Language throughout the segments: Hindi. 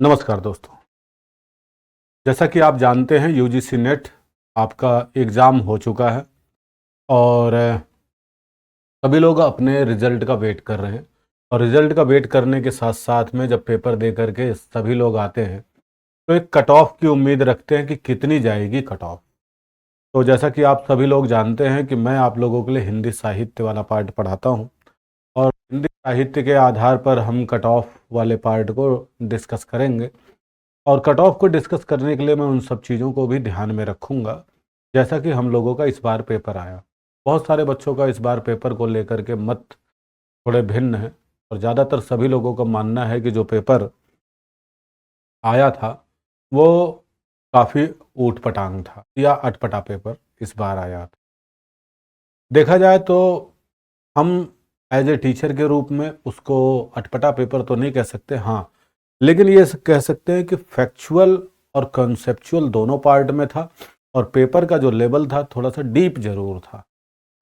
नमस्कार दोस्तों। जैसा कि आप जानते हैं यूजीसी नेट आपका एग्ज़ाम हो चुका है और सभी लोग अपने रिज़ल्ट का वेट कर रहे हैं। और रिज़ल्ट का वेट करने के साथ साथ में जब पेपर दे करके सभी लोग आते हैं तो एक कट ऑफ की उम्मीद रखते हैं कि कितनी जाएगी कट ऑफ। तो जैसा कि आप सभी लोग जानते हैं कि मैं आप लोगों के लिए हिंदी साहित्य वाला पार्ट पढ़ाता हूँ और हिंदी साहित्य के आधार पर हम कट ऑफ वाले पार्ट को डिस्कस करेंगे। और कट ऑफ को डिस्कस करने के लिए मैं उन सब चीज़ों को भी ध्यान में रखूँगा जैसा कि हम लोगों का इस बार पेपर आया। बहुत सारे बच्चों का इस बार पेपर को लेकर के मत थोड़े भिन्न है और ज़्यादातर सभी लोगों का मानना है कि जो पेपर आया था वो काफ़ी ऊट-पटांग था या अटपटा पेपर इस बार आया था। देखा जाए तो हम एज ए टीचर के रूप में उसको अटपटा पेपर तो नहीं कह सकते, हाँ, लेकिन ये कह सकते हैं कि फैक्चुअल और कॉन्सेप्चुअल दोनों पार्ट में था और पेपर का जो लेवल था थोड़ा सा डीप जरूर था,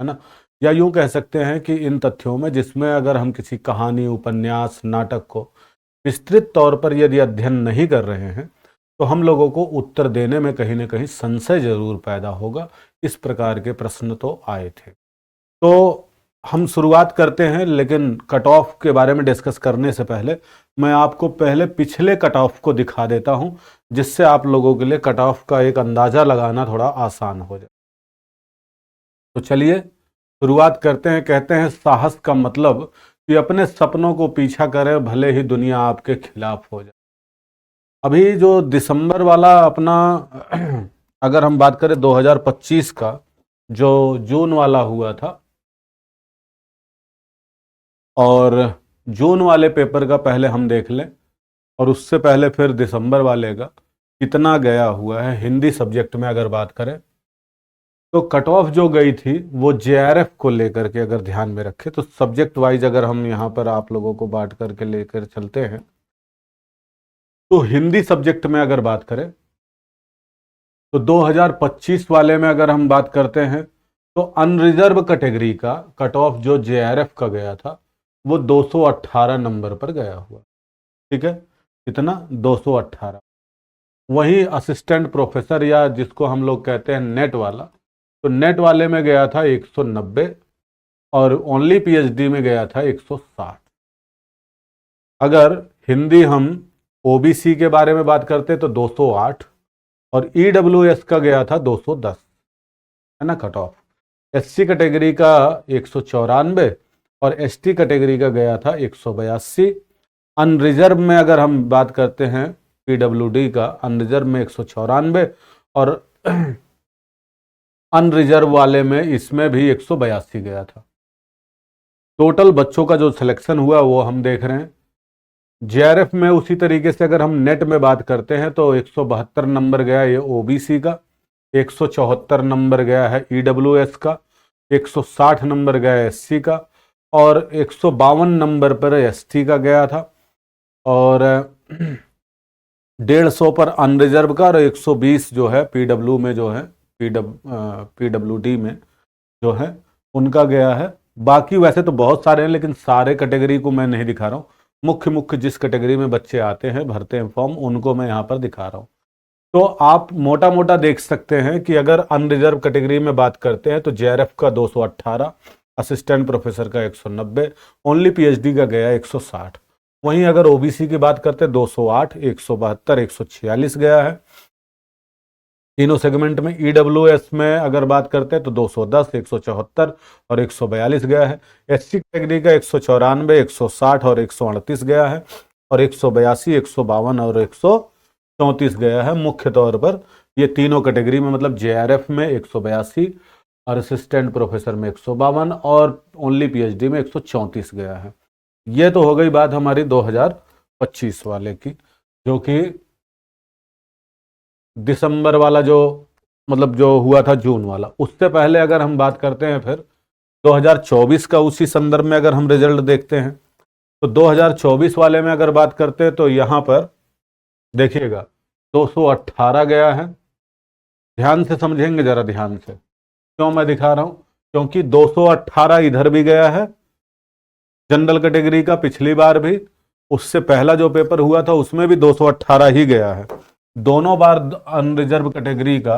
है ना। या यूं कह सकते हैं कि इन तथ्यों में जिसमें अगर हम किसी कहानी, उपन्यास, नाटक को विस्तृत तौर पर यदि अध्ययन नहीं कर रहे हैं तो हम लोगों को उत्तर देने में कहीं ना कहीं संशय जरूर पैदा होगा। इस प्रकार के प्रश्न तो आए थे। तो हम शुरुआत करते हैं, लेकिन कट ऑफ के बारे में डिस्कस करने से पहले मैं आपको पहले पिछले कट ऑफ को दिखा देता हूं जिससे आप लोगों के लिए कट ऑफ का एक अंदाजा लगाना थोड़ा आसान हो जाए। तो चलिए शुरुआत करते हैं। कहते हैं साहस का मतलब कि अपने सपनों को पीछा करें भले ही दुनिया आपके खिलाफ हो जाए। अभी जो दिसंबर वाला अपना अगर हम बात करें 2025 का, जो जून वाला हुआ था, और जून वाले पेपर का पहले हम देख लें और उससे पहले फिर दिसंबर वाले का कितना गया हुआ है। हिंदी सब्जेक्ट में अगर बात करें तो कट ऑफ जो गई थी वो जेआरएफ को लेकर के अगर ध्यान में रखें तो सब्जेक्ट वाइज अगर हम यहाँ पर आप लोगों को बांट करके लेकर चलते हैं तो हिंदी सब्जेक्ट में अगर बात करें तो 2025 वाले में अगर हम बात करते हैं तो अनरिजर्व कैटेगरी का कट ऑफ जो जेआरएफ का गया था वो 218 नंबर पर गया हुआ। ठीक है, कितना? 218। वहीं असिस्टेंट प्रोफेसर या जिसको हम लोग कहते हैं नेट वाला, तो नेट वाले में गया था 190 और ओनली पीएचडी में गया था 160। अगर हिंदी हम ओबीसी के बारे में बात करते तो 208 और ईडब्ल्यूएस का गया था 210, है ना कट ऑफ। एससी कैटेगरी का 194 और एसटी कैटेगरी का गया था 182। अनरिजर्व में अगर हम बात करते हैं पीडब्ल्यूडी का, अनरिजर्व में 194 और अनरिजर्व वाले में इसमें भी 182 गया था। टोटल बच्चों का जो सिलेक्शन हुआ वो हम देख रहे हैं। जेआरएफ में उसी तरीके से अगर हम नेट में बात करते हैं तो 172 नंबर गया ये ओबीसी का, 174 नंबर गया है ईडब्ल्यूएस का, 160 नंबर गया एससी का और 152 नंबर पर एसटी का गया था और 150 पर अनरिजर्व का और 120 जो है पीडब्ल्यू में जो है पीडब्ल्यूडी में जो है उनका गया है। बाकी वैसे तो बहुत सारे हैं लेकिन सारे कैटेगरी को मैं नहीं दिखा रहा हूँ। मुख्य मुख्य जिस कैटेगरी में बच्चे आते हैं, भरते हैं फॉर्म, उनको मैं यहाँ पर दिखा रहा हूँ। तो आप मोटा मोटा देख सकते हैं कि अगर अनरिजर्व कैटेगरी में बात करते हैं तो जेआरएफ का 218, असिस्टेंट प्रोफेसर का 190, ओनली पीएचडी का गया 160। वहीं अगर ओबीसी की बात करते हैं 208, 172, 146 गया है तीनों सेगमेंट में। ईडब्ल्यूएस में अगर बात करते हैं तो 210, 174 और 142 गया है। एससी कैटेगरी का 194, 160 और 138 गया है और 182, 152 और 134 गया है। मुख्य तौर पर ये तीनों कैटेगरी में, मतलब जेआरएफ में 182 और असिस्टेंट प्रोफेसर में 152 और ओनली पीएचडी में 134 गया है। ये तो हो गई बात हमारी 2025 वाले की, जो कि दिसंबर वाला जो मतलब जो हुआ था जून वाला। उससे पहले अगर हम बात करते हैं फिर 2024 का, उसी संदर्भ में अगर हम रिजल्ट देखते हैं तो 2024 वाले में अगर बात करते हैं तो यहाँ पर देखिएगा 218 गया है। ध्यान से समझेंगे जरा, ध्यान से, क्यों मैं दिखा रहा हूं, क्योंकि 218 इधर भी गया है जनरल कैटेगरी का पिछली बार भी उससे पहला जो पेपर हुआ था उसमें भी 218 ही गया है। दोनों बार अनरिजर्व कैटेगरी का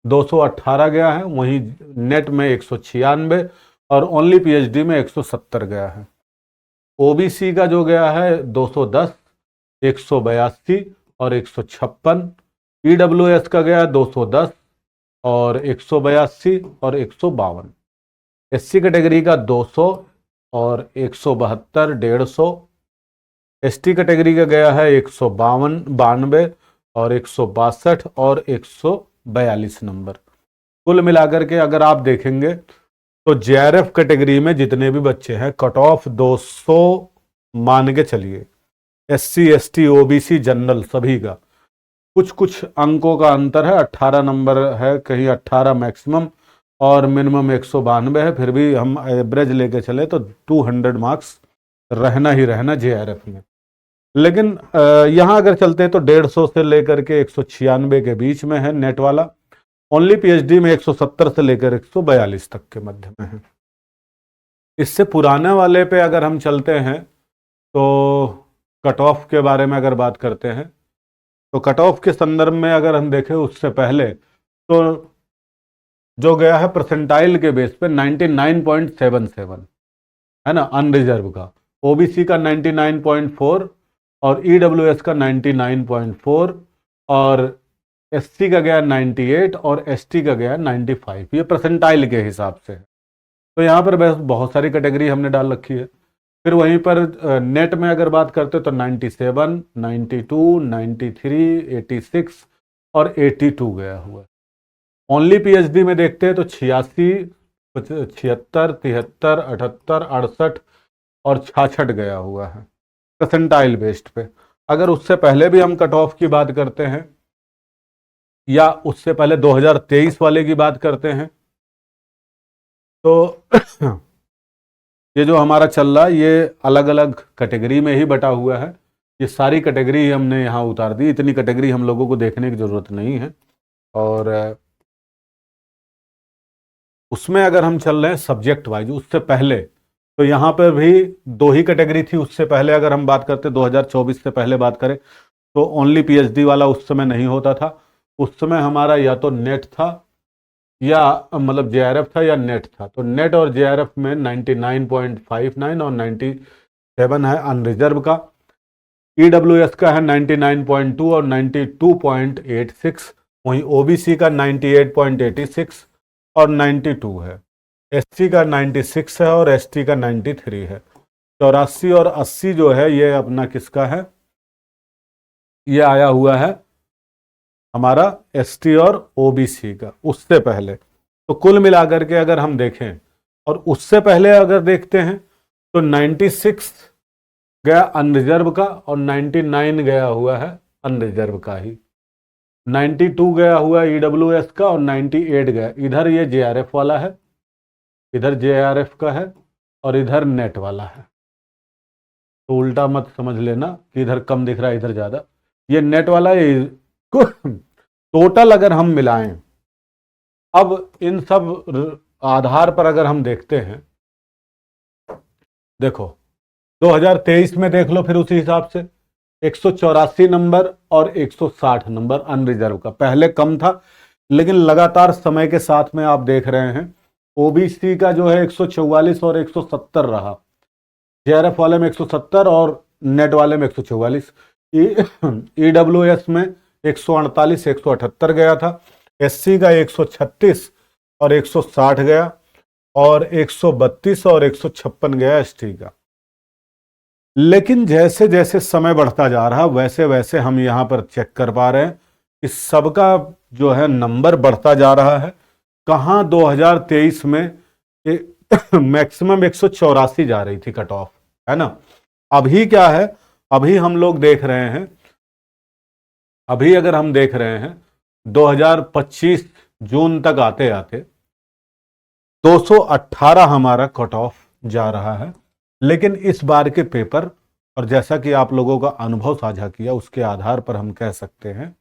218 गया है, वहीं नेट में 196 और ओनली पीएचडी में 170 गया है। ओबीसी का जो गया है 210, 182 और 156। ईडब्ल्यूएस का गया 210 और 182 और 152। एससी कैटेगरी का 200 और 172, 150। एसटी कैटेगरी का गया है 152 और 162 और 142 नंबर। कुल मिलाकर के अगर आप देखेंगे तो जेआरएफ कैटेगरी में जितने भी बच्चे हैं कट ऑफ 200 मान के चलिए। एससी एसटी ओबीसी जनरल सभी का कुछ कुछ अंकों का अंतर है, 18 नंबर है, कहीं 18 मैक्सिमम और मिनिमम 192 है। फिर भी हम एवरेज लेके चले तो 200 मार्क्स रहना ही रहना जेआरएफ में। लेकिन यहाँ अगर चलते हैं तो 150 से लेकर के 196 के बीच में है नेट वाला। ओनली पीएचडी में 170 से लेकर 142 तक के मध्य में है। इससे पुराने वाले पे अगर हम चलते हैं तो कट ऑफ के बारे में अगर बात करते हैं तो कट ऑफ के संदर्भ में अगर हम देखें उससे पहले तो जो गया है परसेंटाइल के बेस पे 99.77 है ना अनरिजर्व का, ओबीसी का 99.4 और ईडब्ल्यूएस का 99.4 और एससी का गया 98 और एसटी का गया 95। ये परसेंटाइल के हिसाब से है। तो यहाँ पर बस बहुत सारी कैटेगरी हमने डाल रखी है। फिर वहीं पर नेट में अगर बात करते तो 97, 92, 93, 86 और 82 गया हुआ है। ओनली पीएचडी में देखते हैं तो 86, 76, 73, 78, 68 और 66 गया हुआ है परसेंटाइल बेस्ड पे। अगर उससे पहले भी हम कट ऑफ की बात करते हैं या उससे पहले 2023 वाले की बात करते हैं तो ये जो हमारा चल रहा है ये अलग अलग कैटेगरी में ही बटा हुआ है। ये सारी कैटेगरी हमने यहाँ उतार दी, इतनी कैटेगरी हम लोगों को देखने की ज़रूरत नहीं है। और उसमें अगर हम चल रहे हैं सब्जेक्ट वाइज उससे पहले तो यहाँ पर भी 2 ही कैटेगरी थी। उससे पहले अगर हम बात करते 2024 से पहले बात करें तो ओनली पीएचडी वाला उस समय नहीं होता था। उस समय हमारा या तो नेट था या मतलब जेआरएफ था या नेट था। तो नेट और जेआरएफ में 99.59 और 97 है अनरिजर्व का। ईडब्ल्यूएस का है 99.2 और 92.86। वहीं ओबीसी का 98.86 और 92 है। एससी का 96 है और एसटी का 93 है। 84 और 80 जो है ये अपना किसका है, ये आया हुआ है हमारा एसटी और ओबीसी का उससे पहले। तो कुल मिलाकर के अगर हम देखें और उससे पहले अगर देखते हैं तो 96 गया अनरिजर्व का और 99 गया हुआ है अनरिजर्व का ही। 92 गया हुआ ईडब्ल्यूएस का और 98 गया, इधर ये जेआरएफ वाला है, इधर जेआरएफ का है और इधर नेट वाला है। तो उल्टा मत समझ लेना कि इधर कम दिख रहा है इधर ज़्यादा, ये नेट वाला है। टोटल अगर हम मिलाएं, अब इन सब आधार पर अगर हम देखते हैं, देखो 2023 में देख लो फिर उसी हिसाब से 184 नंबर और 160 नंबर अनरिजर्व का। पहले कम था लेकिन लगातार समय के साथ में आप देख रहे हैं ओबीसी का जो है 144 और 170 रहा, जेआरएफ वाले में 170 और नेट वाले में 144। ईडब्ल्यूएस में 148, 178 गया था। एससी का 136 और 160 गया और 132 और 156 गया एसटी का। लेकिन जैसे जैसे समय बढ़ता जा रहा वैसे वैसे हम यहाँ पर चेक कर पा रहे हैं कि सबका जो है नंबर बढ़ता जा रहा है। कहाँ 2023 में मैक्सिमम 184 जा रही थी कट ऑफ, है ना। अभी क्या है, अभी हम लोग देख रहे हैं, अभी अगर हम देख रहे हैं 2025 जून तक आते आते 218 हमारा कट ऑफ जा रहा है। लेकिन इस बार के पेपर और जैसा कि आप लोगों का अनुभव साझा किया उसके आधार पर हम कह सकते हैं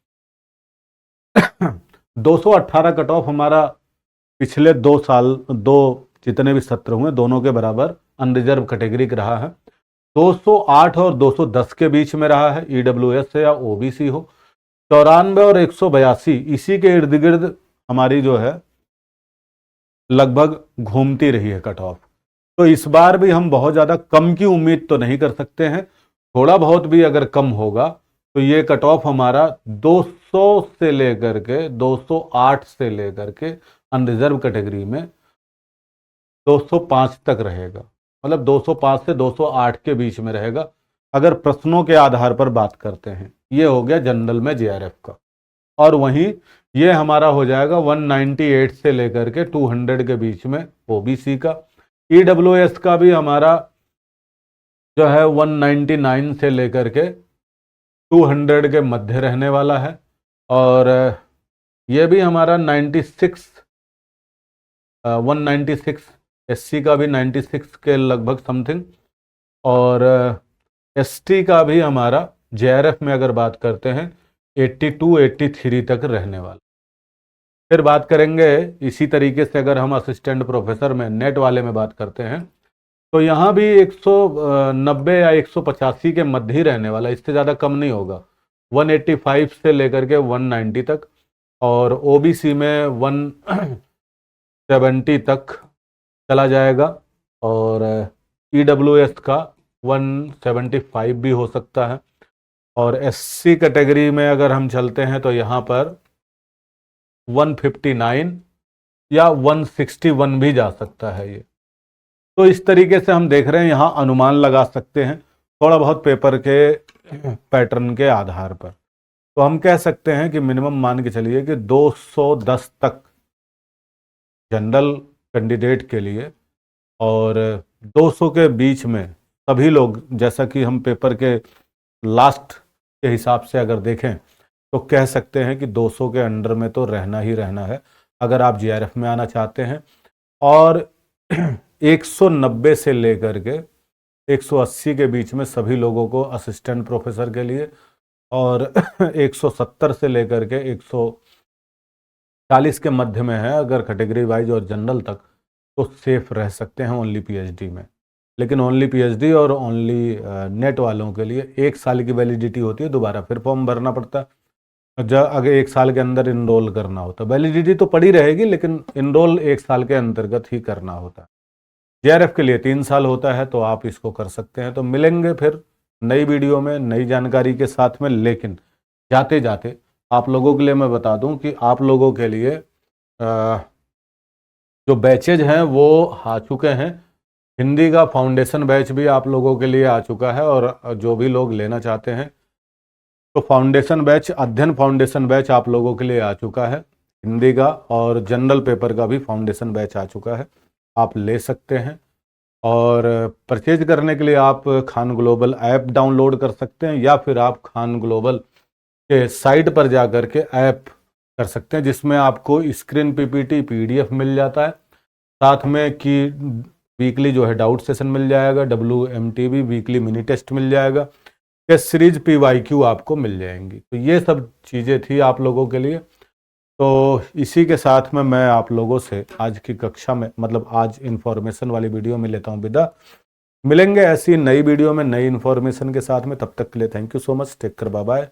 218 कट ऑफ हमारा पिछले 2 साल, 2 जितने भी सत्र हुए दोनों के बराबर अनरिजर्व कैटेगरी का रहा है। 208 और 210 के बीच में रहा है, ईडब्ल्यूएस या ओबीसी हो। 94 और 182 इसी के इर्द गिर्द हमारी जो है लगभग घूमती रही है कट ऑफ। तो इस बार भी हम बहुत ज़्यादा कम की उम्मीद तो नहीं कर सकते हैं, थोड़ा बहुत भी अगर कम होगा तो ये कट ऑफ हमारा 200 से लेकर के 208 से लेकर के अनरिजर्व कैटेगरी में 205 तक रहेगा, मतलब 205 से 208 के बीच में रहेगा अगर प्रश्नों के आधार पर बात करते हैं। ये हो गया जनरल में जेआरएफ का। और वहीं ये हमारा हो जाएगा 198 से लेकर के 200 के बीच में ओबीसी का। ईडब्ल्यूएस का भी हमारा जो है 199 से लेकर के 200 के मध्य रहने वाला है। और ये भी हमारा 196 एससी का भी 96 के लगभग समथिंग, और एसटी का भी हमारा जेआरएफ में अगर बात करते हैं 82-83 तक रहने वाला। फिर बात करेंगे इसी तरीके से अगर हम असिस्टेंट प्रोफेसर में नेट वाले में बात करते हैं तो यहाँ भी 190 या 185 के मध्य ही रहने वाला, इससे ज़्यादा कम नहीं होगा। 185 से लेकर के 190 तक, और ओबीसी में 170 तक चला जाएगा, और ईडब्ल्यूएस का 175 भी हो सकता है। और एससी कैटेगरी में अगर हम चलते हैं तो यहाँ पर 159 या 161 भी जा सकता है ये। तो इस तरीके से हम देख रहे हैं, यहाँ अनुमान लगा सकते हैं थोड़ा बहुत पेपर के पैटर्न के आधार पर। तो हम कह सकते हैं कि मिनिमम मान के चलिए कि 210 तक जनरल कैंडिडेट के लिए, और 200 के बीच में सभी लोग, जैसा कि हम पेपर के लास्ट के हिसाब से अगर देखें तो कह सकते हैं कि 200 के अंडर में तो रहना ही रहना है अगर आप जीआरएफ में आना चाहते हैं। और 190 से लेकर के 180 के बीच में सभी लोगों को असिस्टेंट प्रोफेसर के लिए, और 170 से लेकर के 140 के मध्य में है अगर कैटेगरी वाइज और जनरल तक, तो सेफ रह सकते हैं ओनली पीएचडी में। लेकिन ओनली पीएचडी और ओनली नेट वालों के लिए 1 साल की वैलिडिटी होती है, दोबारा फिर फॉर्म भरना पड़ता है जब अगर 1 साल के अंदर इनरोल करना होता है। वैलिडिटी तो पड़ी रहेगी लेकिन इनरोल 1 साल के अंतर्गत ही करना होता है। जेआरएफ के लिए 3 साल होता है, तो आप इसको कर सकते हैं। तो मिलेंगे फिर नई वीडियो में नई जानकारी के साथ में। लेकिन जाते जाते आप लोगों के लिए मैं बता दूं कि आप लोगों के लिए जो बैचेज हैं वो आ चुके हैं। हिंदी का फाउंडेशन बैच भी आप लोगों के लिए आ चुका है, और जो भी लोग लेना चाहते हैं तो फाउंडेशन बैच, अध्ययन फाउंडेशन बैच आप लोगों के लिए आ चुका है हिंदी का, और जनरल पेपर का भी फाउंडेशन बैच आ चुका है, आप ले सकते हैं। और परचेज करने के लिए आप खान ग्लोबल ऐप डाउनलोड कर सकते हैं, या फिर आप खान ग्लोबल के साइट पर जा कर के ऐप कर सकते हैं, जिसमें आपको स्क्रीन पीपीटी पीडीएफ मिल जाता है, साथ में कि वीकली जो है डाउट सेशन मिल जाएगा, WMTV वीकली मिनी टेस्ट मिल जाएगा, टेस्ट सीरीज PYQ आपको मिल जाएंगी। तो ये सब चीज़ें थी आप लोगों के लिए। तो इसी के साथ में मैं आप लोगों से आज की कक्षा में, मतलब आज इन्फॉर्मेशन वाली वीडियो में लेता हूँ विदा। मिलेंगे ऐसी नई वीडियो में नई इन्फॉर्मेशन के साथ में, तब तक के लिए thank you so much, take care, bye bye,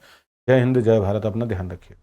जय हिंद जय भारत, अपना ध्यान रखिए।